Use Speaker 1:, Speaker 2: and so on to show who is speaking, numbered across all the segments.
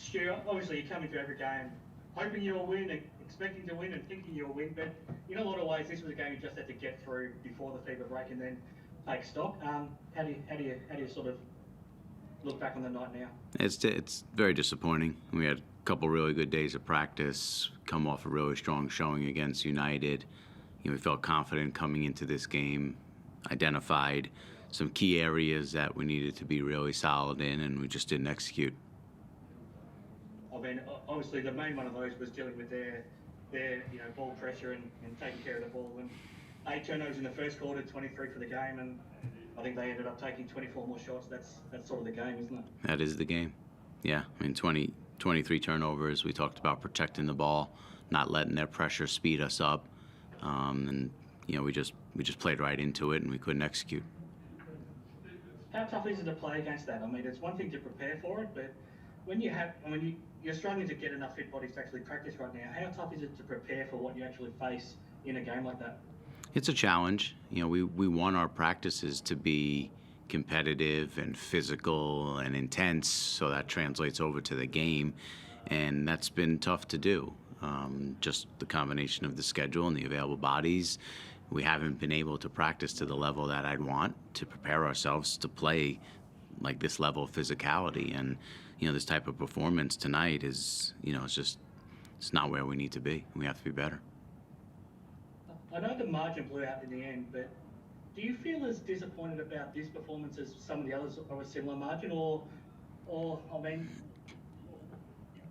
Speaker 1: Stu, obviously you come into every game hoping you'll win, expecting to win and thinking you'll win, but in a lot of ways this was a game you just had to get through before the fever break and then take stock. How do you sort of look back on the night now?
Speaker 2: It's very disappointing. We had a couple really good days of practice, come off a really strong showing against United. We felt confident coming into this game, identified some key areas that we needed to be really solid in, and we just didn't execute.
Speaker 1: I mean, obviously the main one of those was dealing with their ball pressure and taking care of the ball. And 8 turnovers in the first quarter, 23 for the game, and I think they ended up taking 24 more shots. That's sort of the game, isn't it?
Speaker 2: That is the game. Yeah, I mean 23 turnovers. We talked about protecting the ball, not letting their pressure speed us up, and we just played right into it, and we couldn't execute.
Speaker 1: How tough is it to play against that? I mean, it's one thing to prepare for it, but when you're struggling to get enough fit bodies to actually practice right now, how tough is it to prepare for what you actually face in a game like that?
Speaker 2: It's a challenge. We want our practices to be competitive and physical and intense, so that translates over to the game, and that's been tough to do. Just the combination of the schedule and the available bodies. We haven't been able to practice to the level that I'd want to prepare ourselves to play like this level of physicality. And, this type of performance tonight is, it's not where we need to be. We have to be better.
Speaker 1: I know the margin blew out in the end, but do you feel as disappointed about this performance as some of the others of a similar margin? Or I mean,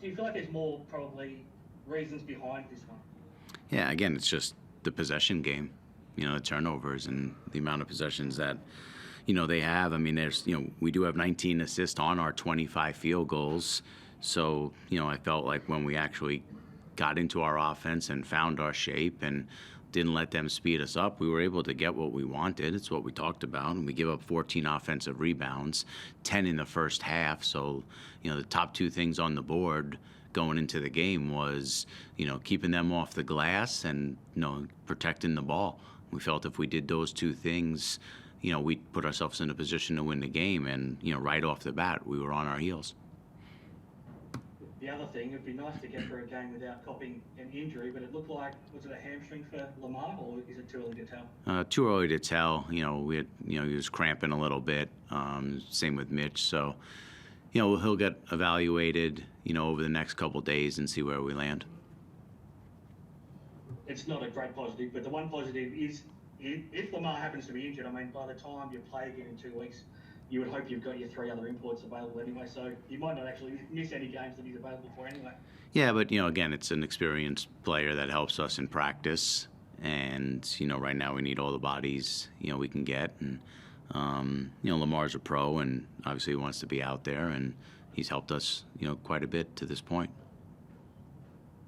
Speaker 1: do you feel like there's more probably reasons behind this one?
Speaker 2: Yeah, again, it's just the possession game. The turnovers and the amount of possessions that, they have. I mean, we do have 19 assists on our 25 field goals. So, I felt like when we actually got into our offense and found our shape and didn't let them speed us up, we were able to get what we wanted. It's what we talked about. And we give up 14 offensive rebounds, 10 in the first half. So, the top 2 things on the board going into the game was, keeping them off the glass and, protecting the ball. We felt if we did those 2 things, we'd put ourselves in a position to win the game. And, right off the bat, we were on our heels.
Speaker 1: The other thing, it'd be nice to get through a game without copying an injury, but it looked like, was it a hamstring for Lamar, or is it too early to tell?
Speaker 2: Too early to tell. He was cramping a little bit. Same with Mitch. So, he'll get evaluated, over the next couple days and see where we land.
Speaker 1: It's not a great positive, but the one positive is if Lamar happens to be injured, I mean, by the time you play again in 2 weeks, you would hope you've got your 3 other imports available anyway, so you might not actually miss any games that he's available for anyway.
Speaker 2: Yeah, but, again, it's an experienced player that helps us in practice, and, right now we need all the bodies, we can get, and, Lamar's a pro, and obviously he wants to be out there, and he's helped us, quite a bit to this point.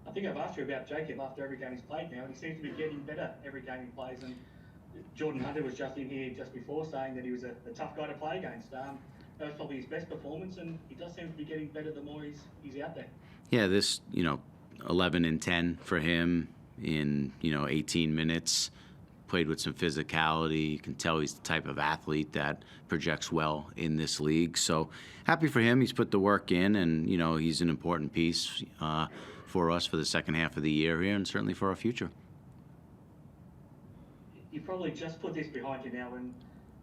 Speaker 1: I think I've asked you about Jacob after every game he's played now, and he seems to be getting better every game he plays, and Jordan Hunter was just in here just before saying that he was a tough guy to play against. That was probably his best performance, and he does seem to be getting better the more he's out there.
Speaker 2: Yeah, this, 11 and 10 for him in, 18 minutes. Played with some physicality. You can tell he's the type of athlete that projects well in this league. So happy for him. He's put the work in, and, he's an important piece for us for the second half of the year here, and certainly for our future.
Speaker 1: You probably just put this behind you now and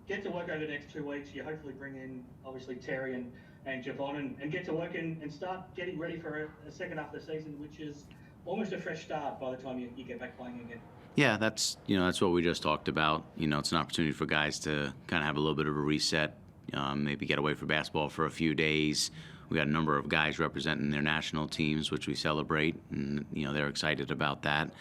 Speaker 1: get to work over the next 2 weeks. You hopefully bring in, obviously, Terry and Javon and get to work and start getting ready for a second half of the season, which is almost a fresh start by the time you get back playing again.
Speaker 2: Yeah, that's what we just talked about. It's an opportunity for guys to kind of have a little bit of a reset, maybe get away from basketball for a few days. We got a number of guys representing their national teams, which we celebrate, and they're excited about that.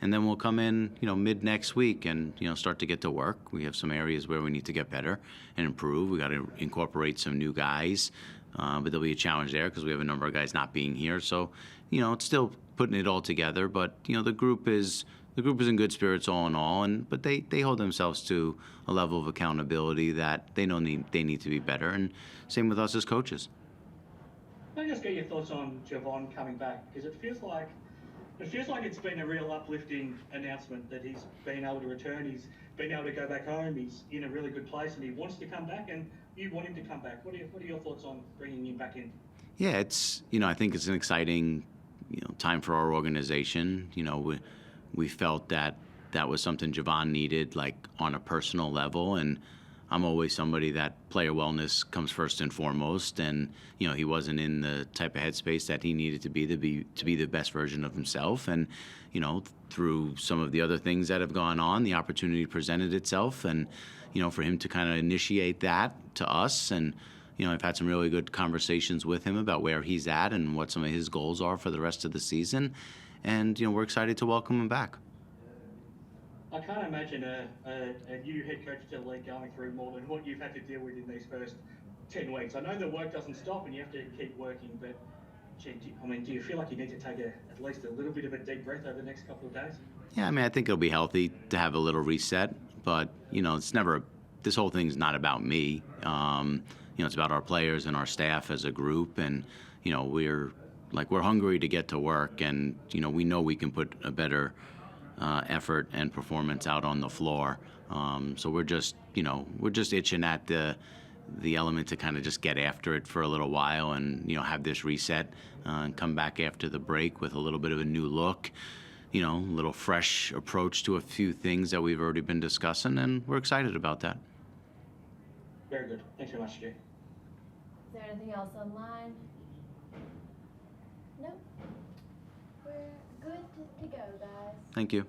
Speaker 2: And then we'll come in, mid next week and, start to get to work. We have some areas where we need to get better and improve. We got to incorporate some new guys, but there'll be a challenge there because we have a number of guys not being here. So, it's still putting it all together. But the group is in good spirits all in all, but they hold themselves to a level of accountability that they know they need to be better. And same with us as coaches.
Speaker 1: Can I just get your thoughts on Javon coming back? Because it feels like it's been a real uplifting announcement that he's been able to return. He's been able to go back home. He's in a really good place, and he wants to come back. And you want him to come back. What are your thoughts on bringing him back in?
Speaker 2: Yeah, it's, I think it's an exciting, time for our organization. We felt that that was something Javon needed, like on a personal level, and I'm always somebody that player wellness comes first and foremost, and he wasn't in the type of headspace that he needed to be the best version of himself, and through some of the other things that have gone on, the opportunity presented itself, and for him to kind of initiate that to us, and I've had some really good conversations with him about where he's at and what some of his goals are for the rest of the season, and we're excited to welcome him back.
Speaker 1: I can't imagine a new head coach to the league going through more than what you've had to deal with in these first 10 weeks. I know the work doesn't stop and you have to keep working, but do you feel like you need to take at least a little bit of a deep breath over the next couple of days?
Speaker 2: Yeah, I think it'll be healthy to have a little reset, but it's never. This whole thing's not about me. It's about our players and our staff as a group, and we're hungry to get to work, and we know we can put a better effort and performance out on the floor. So we're just itching at the element to kind of just get after it for a little while, and have this reset and come back after the break with a little bit of a new look, a little fresh approach to a few things that we've already been discussing, and we're excited about that.
Speaker 1: Very good. Thanks very much, Stu.
Speaker 3: Is there anything else online? Nope. We're good to go, guys.
Speaker 2: Thank you.